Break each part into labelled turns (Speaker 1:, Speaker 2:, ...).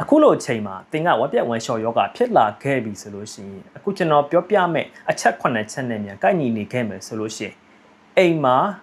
Speaker 1: အခုလိုအချိန်မှာသင်ကဝက်ပြက်ဝမ်းလျှော်ယောဂဖြစ်လာခဲ့ပြီဆိုလို့ရှိရင်အခုကျွန်တော်ပြောပြမယ်အချက်9ချက်နဲ့မြန်ကိုက်ညီနေခဲ့မယ်ဆိုလို့ရှိရင်အိမ်မှာ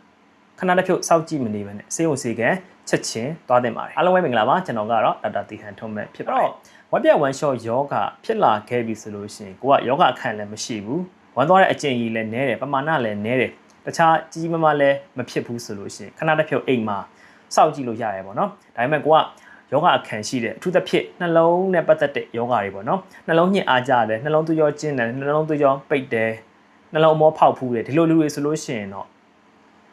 Speaker 1: ခဏတစ်ဖြုတ်စောင့်ကြည့်မနေဘဲနဲ့စေုံစေကန်ချက်ချင်းသွားတင်ပါတယ်အားလုံးပဲမင်္ဂလာပါကျွန်တော်ကတော့ဒေါက်တာတီဟန်ထုံးမဲ့ဖြစ်ပါတယ်ဝက်ပြက်ဝမ်းလျှော်ယောဂဖြစ်လာခဲ့ပြီဆိုလို့ရှိရင်ကိုကယောဂအခန့်လည်းမရှိဘူးဝမ်းသွားတဲ့အကျင့်ကြီးလည်းနည်းတယ်ပမာဏလည်းနည်းတယ်တခြားကြီးကြီးမားမားလည်းမဖြစ်ဘူးဆိုလို့ရှိရင်ခဏတစ်ဖြုတ်အိမ်မှာစောင့်ကြည့်လို့ရတယ်ပေါ့နော်ဒါပေမဲ့ကိုကယောဂအခန့်ရှိတယ်အထူးသဖြင့်နှလုံးနဲ့ပတ်သက်တဲ့ယောဂတွေပေါ့နော်နှလုံးညှစ်အားကြတယ်နှလုံးသွေးကြောကျဉ်းတယ်နှလုံးသွေးကြောပိတ်တယ်နှလုံးအမောဖောက်ဖူးတယ်ဒီလိုလူတွေဆိုလို့ရှိရင်တော့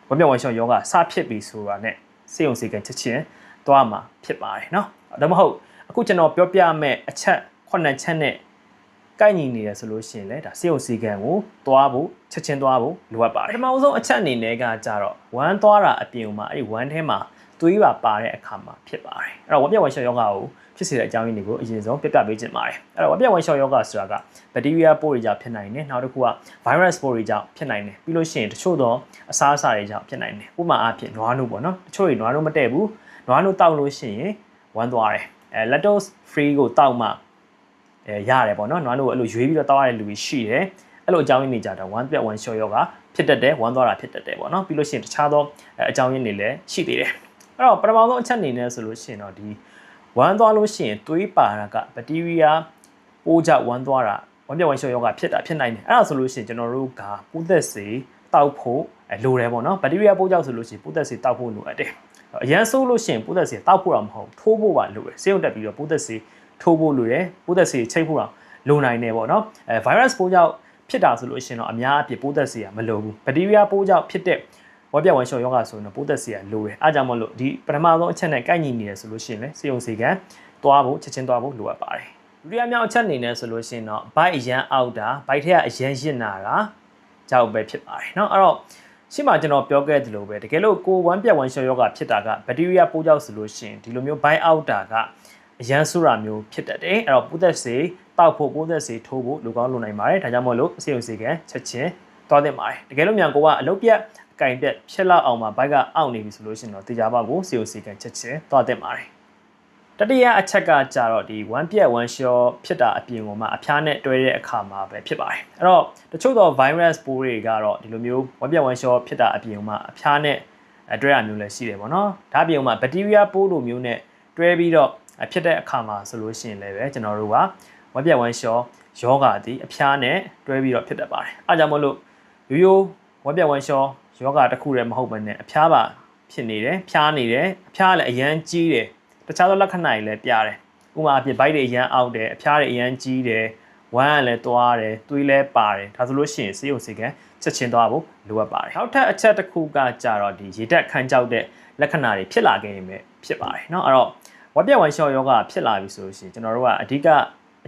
Speaker 1: ဝက်ပြက်ဝမ်းလျှော်ယောဂစဖြစ်ပြီဆိုတာနဲ့စေုံစေကန်ချက်ချင်းသွားမှာဖြစ်ပါတယ်နော်ဒါမှမဟုတ်အခုကျွန်တော်ပြောပြမယ့်အချက်9ချက်နဲ့ကိုက်ညီနေတယ်ဆိုလို့ရှိရင်လည်းဒါစေုံစေကန်ကိုသွားဖို့ချက်ချင်းသွားဖို့လိုအပ်ပါတယ်ပထမဆုံးအချက်အနေနဲ့ကကြတော့ဝမ်းသွားတာအပြင်မှာအဲ့ဒီဝမ်းထဲမှာသွေးပါတဲ့အခါမှာဖြစ်ပါတယ်အဲ့တော့ဝက်ပြက်ဝမ်းလျှော်ယောဂကိုဖြစ်စေတဲ့အကြောင်းရင်းတွေကိုအရင်ဆုံးပြပြပေးခြင်းပါတယ်အဲ့တော့ဝက်ပြက်ဝမ်းလျှော်ယောဂဆိုတာကဘက်တီးရီးယားပိုးတွေကြောင့်ဖြစ်နိုင်တယ်နောက်တစ်ခုက virus ပိုးတွေကြောင့်ဖြစ်နိုင်တယ်ပြီးလို့ရှိရင်တချို့သောအစားအစာတွေကြောင့်ဖြစ်နိုင်တယ်ဥပမာအားဖြင့်နွားနို့ပေါ့နော်တချို့တွေနွားနို့မတည့်ဘူးနွားနို့တောက်လို့ရှိရင်ဝမ်းသွားတယ်lactose free ကိုတောက်မှရတယ်ပေါ့နော်နွားနို့ကိုအဲ့လိုရွေးပြီးတော့တောက်ရတဲ့လူတွေရှိတယ်အဲ့လိုအကြောင်းရင်းတွေကြတော့ဝမ်းပြက်ဝမ်းလျှော်ယောဂဖြစ်တတ်တယ်ဝမ်းသွားတာဖြစ်တတ်တယ်ပေါ့နော်ပြီးလို့ရှိရင်တခြားသောအကြောင်းရင်းတွေလည်းရှိသေးတယ်အဲ့တော့ပထမဆုံးအချက်အနေနဲ့ဆိုလို့ရှိရင်တော့ဒီဝမ်းသွားလို့ရှိရင်သွေးပါတာကဘက်တီးရီးယားပိုးကြောင့်ဝမ်းသွားတာဝမ်းပြက်ဝမ်းလျှော်ယောဂဖြစ်နိုင်တယ်အဲ့ဒါဆိုလို့ရှိရင်ကျွန်တော်တို့ကပိုးသက်စေတောက်ဖို့လိုတယ်ပေါ့နော်ဘက်တီးရီးယားပိုးကြောင့်ဆိုလို့ရှိရင်ပိုးသက်စေတောက်ဖို့လိုအပ်တယ်အရန်ဆိုးလို့ရှိရင်ပိုးသက်စေတောက်ဖို့တော့မဟုတ်ထိုးဖို့ပါလိုတယ်ဆေးရုံတက်ပြီးတော့ပိုးသက်စေထိုးဖို့လိုတယ်ပိုးသက်စေချိတ်ဖို့တော့လိုနိုင်တယ်ပေါ့နော်virus ပိုးကြောင့်ဖြစ်တာဆိုလို့ရှိရင်တော့အများအပြားပိုးသက်စေကမလိုဘူးဘက်တီးရီးယားပိုးကြောင့်ဖြစ်တဲ့ဝက်ပြက်ဝမ်းလျှော်ယောဂဆိုရင်ပိုးသက်စေကလိုတယ်အားကြောင့်မလို့ဒီပထမဆုံးအချက်နဲ့ကိုက်ညီနေတယ်ဆိုလို့ရှိရင်လည်းစေုံစေကန်သွားဖို့ချက်ချင်းသွားဖို့လိုအပ်ပါတယ်ဒုတိယမြောက်အချက်အနေနဲ့ဆိုလို့ရှိရင်တော့ဘိုက်အရန်အောက်တာဘိုက်ထက်ကအရန်ရင့်တာကကြောက်ပဲဖြစ်ပါတယ်เนาะအဲ့တော့ရှင်းမှာကျွန်တော်ပြောခဲ့သလိုပဲတကယ်လို့ကိုဝမ်းပြက်ဝမ်းလျှော်ယောဂဖြစ်တာကဘက်တီးရီးယားပိုးကြောင့်ဆိုလို့ရှိရင်ဒီလိုမျိုးဘိုက်အောက်တာကအရန်ဆူတာမျိုးဖြစ်တတ်တယ်အဲ့တော့ပိုးသက်စေတောက်ဖို့ပိုးသက်စေထိုးဖို့လိုကောင်းလိုနိုင်ပါတယ်ဒါကြောင့်မို့လို့စေုံစေကန်ချက်ချင်းသွားသင့်ပါတယ်တကယ်လို့မြန်ကိုကအလုပ်ပြက်ကင်ပြက်ဖြစ်လောက်အောင်မှာဘိုက်ကအောက်နေပြီဆိုလို့ရှိရင်တော့တေချာပေါက်ကိုစေုံစေကန်ချက်ချင်းသွားသင့်ပါတယ်တတိယအချက်ကကြတော့ဒီဝမ်းပြက်ဝမ်းလျှော်ဖြစ်တာအပြင်ကမှအဖျားနဲ့တွဲတဲ့အခါမှာပဲဖြစ်ပါတယ်အဲ့တော့တချို့သော virus ပိုးတွေကတော့ဒီလိုမျိုးဝမ်းပြက်ဝမ်းလျှော်ဖြစ်တာအပြင်ကမှအဖျားနဲ့တွဲတာမျိုးလည်းရှိတယ်ပေါ့နော်ဒါအပြင်ကမှဘက်တီးရီးယားပိုးလိုမျိုးနဲ့တွဲပြီးတော့ဖြစ်တဲ့အခါမှာဆိုလို့ရှိရင်လည်းပဲကျွန်တော်တို့ကဝမ်းပြက်ဝမ်းလျှော်ယောဂသည်အဖျားနဲ့တွဲပြီးတော့ဖြစ်တတ်ပါတယ်အားကြောင့်မလို့ရိုးဝမ်းပြက်ဝမ်းလျှော်ယောဂတစ်ခုတည်းမဟုတ်ဘဲနဲ့အဖျားပါဖြစ်နေတယ်ဖျားနေတယ်အဖျားလည်းအရန်ကြီးတယ်တခြားသောလက္ခဏာတွေလည်းပြတယ်ဥပမာအဖြစ်ဘိုက်တွေအရန်အောက်တယ်အဖျားတွေအရန်ကြီးတယ်ဝမ်းကလည်းသွားတယ်သွေးလည်းပါတယ်ဒါဆိုလို့ရှိရင်စေုံစေကန်ချက်ချင်းသွားဖို့လိုအပ်ပါတယ်နောက်ထပ်အချက်တစ်ခုကကြတော့ဒီရေတက်ခန်းကြောက်တဲ့လက္ခဏာတွေဖြစ်လာခဲ့ရင်ပဲဖြစ်ပါတယ်เนาะအဲ့တော့ဝက်ပြက်ဝမ်းလျှော်ယောဂဖြစ်လာပြီဆိုလို့ရှိရင်ကျွန်တော်တို့ကအဓိကအ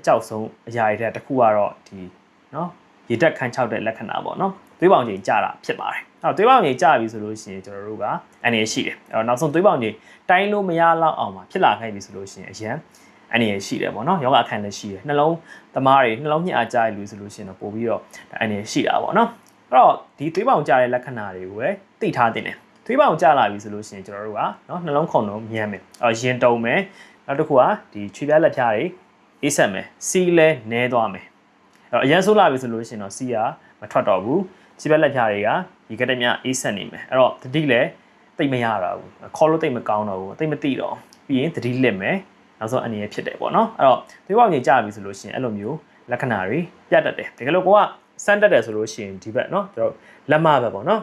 Speaker 1: ကြောက်ဆုံးအရာတွေတစ်ခုကတော့ဒီเนาะရေတက်ခန်းချောက်တဲ့လက္ခဏာပေါ့เนาะသွေးပေါင်ချိန်ကျတာဖြစ်ပါတယ်အဲ့တော့သွေးပေါင်ချိန်ကျပြီဆိုလို့ရှိရင်ကျွန်တော်တို့ကအန္တရာယ်ရှိတယ်အဲ့တော့နောက်ဆုံးသွေးပေါင်ချိန်တိုင်းလို့မရလောက်အောင်မှာဖြစ်လာခဲ့ပြီဆိုလို့ရှိရင်အရန်အန္တရာယ်ရှိတယ်ပေါ့เนาะယောဂအခန့်လည်းရှိတယ်နှလုံးသမားတွေနှလုံးညှစ်အားကျတဲ့လူဆိုလို့ရှိရင်တော့ပို့ပြီးတော့အန္တရာယ်ရှိတာပေါ့เนาะအဲ့တော့ဒီသွေးပေါင်ကျတဲ့လက္ခဏာတွေကိုပဲသိထားတင်တယ်သွေးပေါင်ကျလာပြီဆိုလို့ရှိရင်ကျွန်တော်တို့ကเนาะနှလုံးခုန်လုံးမြန်းမယ်ရင်တုံမယ်နောက်တစ်ခုကဒီခြေပြားလက်ဖြားတွေအေးဆက်မယ်စီးလဲနဲသွားမယ်အဲ့တော့အရန်ဆိုးလာပြီဆိုလို့ရှိရင်တော့စီးကမထွက်တော့ဘူးခြေပြားလက်ဖြားတွေကဒီကတည်းကအေးဆက်နေမယ်အဲ့တော့တတိလည်းတိတ်မရတော့ဘူးခေါ်လို့တိတ်မကောင်းတော့ဘူးတိတ်မတိတော့ပြီးရင်တတိလစ်မယ်နောက်ဆုံးအနေရဖြစ်တယ်ပေါ့နော်အဲ့တော့သွေးပေါင်ကြီးကျပြီဆိုလို့ရှိရင်အဲ့လိုမျိုးလက္ခဏာတွေပြတ်တတ်တယ်တကယ်လို့ကိုကစမ်းတက်တယ်ဆိုလို့ရှိရင်ဒီဘက်เนาะကျွန်တော်လက်မဘက်ပေါ့နော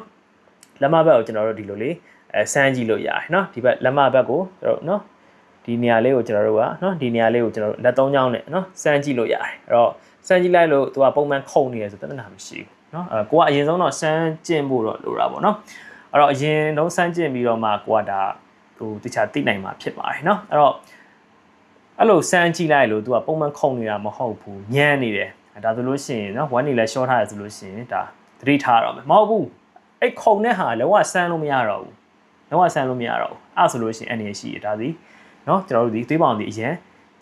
Speaker 1: ်လက်မဘက်ကိုကျွန်တော်တို့ဒီလိုလေးစမ်းကြည့်လို့ရတယ်เนาะဒီဘက်လက်မဘက်ကိုကျွန်တော်တို့เนาะဒီနေရာလေးကိုကျွန်တော်တို့ကเนาะဒီနေရာလေးကိုကျွန်တော်တို့လက်သုံးချောင်းနဲ့เนาะစမ်းကြည့်လို့ရတယ်အဲ့တော့စမ်းကြည့်လိုက်လို့သူကပုံမှန်ခုန်နေတယ်ဆိုပြဿနာမရှိဘူးเนาะကိုကအရင်ဆုံးတော့စမ်းကျင့်ဖို့တော့လိုတာပေါ့เนาะအဲ့တော့အရင်တော့စမ်းကျင့်ပြီးတော့မှကိုကဒါဟိုတခြားသိနိုင်မှာဖြစ်ပါတယ်เนาะအဲ့တော့အဲ့လိုစမ်းကြည့်လိုက်လို့သူကပုံမှန်ခုန်နေတာမဟုတ်ဘူးညံ့နေတယ်ဒါဆိုလို့ရှိရင်เนาะဝမ်းနေလဲရှော့ထားရဆိုလို့ရှိရင်ဒါသတိထားတော့မယ်မဟုတ်ဘူးအဲ့ခုန်တဲ့ဟာလောကစမ်းလို့မရတော့ဘူးလောကစမ်းလို့မရတော့ဘူးအဲ့ဆိုလို့ရှိရင်အနေရှိရဒါစီเนาะကျွန်တော်တို့ဒီသွေးပေါင်ဒီအရင်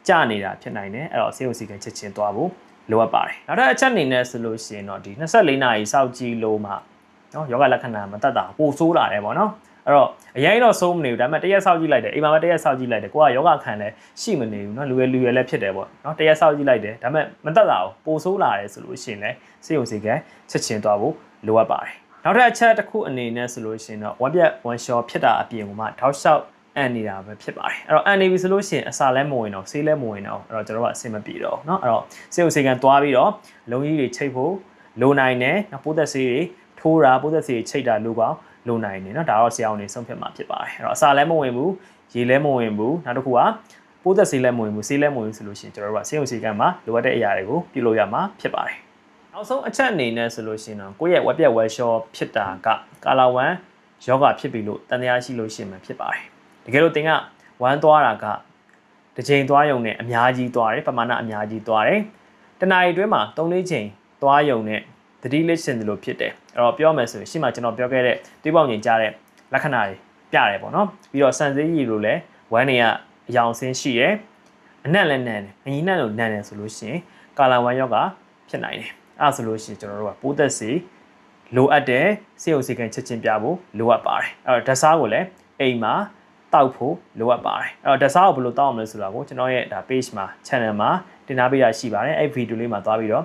Speaker 1: ကျနေတာဖြစ်နိုင်တယ်အဲ့တော့စေုံစီကန်ချက်ချင်းသွားဖို့လိုအပ်ပါတယ်နောက်ထပ်အချက်အနေနဲ့ဆိုလို့ရှိရင်တော့ဒီ24နာရီစောင့်ကြည့်လို့မှเนาะယောဂလက္ခဏာမတတ်တာပိုဆိုးလာတယ်ပေါ့เนาะ အဲ့တော့အရင်တော့ဆုံးမနေဘူးဒါပေမဲ့တရက်ဆောက်ကြည့်လိုက်တယ်အိမ်မှာပဲတရက်ဆောက်ကြည့်လိုက်တယ်ကိုကယောဂခံလဲရှိမနေဘူးเนาะလူရွယ်လည်းဖြစ်တယ်ပေါ့เนาะတရက်ဆောက်ကြည့်လိုက်တယ်ဒါပေမဲ့မတက်တာဘူးပိုဆိုးလာတယ်ဆိုလို့ရှိရင်လည်းစေုံစီကချက်ချင်းသွားဖို့လိုအပ်ပါတယ်နောက်ထပ်အချက်တစ်ခုအနေနဲ့ဆိုလို့ရှိရင်တော့one piat one shot ဖြစ်တာအပြင်ကမှထောက်လျှောက်အန်နေတာပဲဖြစ်ပါတယ်အဲ့တော့အန်နေပြီဆိုလို့ရှိရင်အစာလည်းမဝင်တော့ဆေးလည်းမဝင်တော့အဲ့တော့ကျွန်တော်တို့ကအဆင်မပြေတော့เนาะအဲ့တော့စေုံစီကသွားပြီးတော့လုံးကြီးတွေချိတ်ဖို့လိုနိုင်တယ်နော်ပိုးသက်ဆေးတွေထိုးတာပိုးသက်ဆေးတွေချိတ်တာလိုကောင်းလိုနိုင်တယ်နော်ဒါတော့ဆရာအောင်နေဆုံးဖြတ်မှာဖြစ်ပါတယ်အဲ့တော့အစာလည်းမဝင်ဘူးရေလည်းမဝင်ဘူးနောက်တစ်ခုကပိုးသက်ဆေးလည်းမဝင်ဘူးဆေးလည်းမဝင်ဘူးဆိုလို့ရှိရင်ကျွန်တော်တို့ကဆေးရုံဆေးကမ်းမှာလိုအပ်တဲ့အရာတွေကိုပြုလုပ်ရမှာဖြစ်ပါတယ်နောက်ဆုံးအချက်အနေနဲ့ဆိုလို့ရှိရင်တော့ကိုယ့်ရဲ့ဝက်ပြက်ဝက်ရှော့ဖြစ်တာကကာလာဝမ်ယောဂဖြစ်ပြီလို့တန်တရားရှိလို့ရှိမှဖြစ်ပါတယ်တကယ်လို့သင်ကဝမ်းသွားတာကတစ်ချိန်သွားရုံနဲ့အများကြီးသွားတယ်ပမာဏအများကြီးသွားတယ်တနားရီအတွင်းမှာ3-4ချိန်သွားရုံနဲ့သတိလေးရှင်တယ်လို့ဖြစ်တယ်အဲ့တော့ပြောမယ်ဆိုရင်ရှေ့မှာကျွန်တော်ပြောခဲ့တဲ့တွေးပေါင်ငင်ကြားတဲ့လက္ခဏာတွေပြတယ်ပေါ့နော်ပြီးတော့စံစေးရည်လိုလည်းဝမ်းတွေကအယောင်ဆင်းရှိရယ်အနက်လည်းနန်တယ်အညီနက်လို့နန်တယ်ဆိုလို့ရှိရင်ကာလာဝမ်ယောဂဖြစ်နိုင်တယ်အဲ့ဒါဆိုလို့ရှိရင်ကျွန်တော်တို့ကပိုးသက်စီလိုအပ်တဲ့စေုံစီကန်ချက်ချင်းပြဖို့လိုအပ်ပါတယ်အဲ့တော့ဓာတ်စားကိုလည်းအိမ်မှာတောက်ဖို့လိုအပ်ပါတယ်အဲ့တော့ဓာတ်စားကိုဘယ်လိုတောက်အောင်လဲဆိုတာကိုကျွန်တော်ရဲ့ဒါ page မှာ channel မှာတင်ထားပေးတာရှိပါတယ်အဲ့ဗီဒီယိုလေးမှာသွားပြီးတော့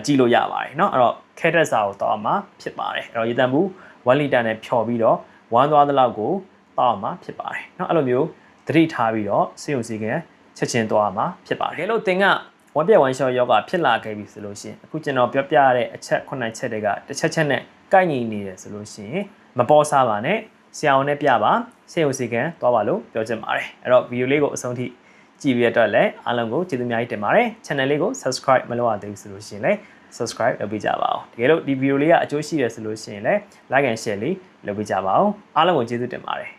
Speaker 1: ကြည့်လို့ရပါတယ်เนาะအဲ့တော့ခဲတက်စာကိုတောက်မှာဖြစ်ပါတယ်အဲ့တော့ရေတံဘူး1လီတာနဲ့ဖြော်ပြီးတော့ဝမ်းသွားသလောက်ကိုတောက်မှာဖြစ်ပါတယ်เนาะအဲ့လိုမျိုးသတိထားပြီးတော့စေုံစီကန်ချက်ချင်းသွားမှာဖြစ်ပါတယ်ဒါလို့သင်ကဝက်ပြက်ဝမ်းလျှောယောဂဖြစ်လာခဲ့ပြီဆိုလို့ရှိရင်အခုကျွန်တော်ပြောပြရတဲ့အချက်9ချက်တွေကတစ်ချက်နဲ့ကိုက်ညီနေတယ်ဆိုလို့ရှိရင်မပေါ်စားပါနဲ့ဆရာအောင်နဲ့ပြပါစေုံစီကန်သွားပါလို့ပြောချင်ပါတယ်အဲ့တော့ဗီဒီယိုလေးကိုအဆုံးထိကြည့်ပြီးတော့လည်းအားလုံးကိုကျေးဇူးအများကြီးတင်ပါတယ် channel လေးကို subscribe မလုပ်ရသေးဘူးဆိုလို့ရှိရင်လည်း subscribe လုပ်ပေးကြပါဦးတကယ်လို့ဒီဗီဒီယိုလေးကအကျိုးရှိတယ်ဆိုလို့ရှိရင်လည်း like and share လေးလုပ်ပေးကြပါဦးအားလုံးကိုကျေးဇူးတင်ပါတယ်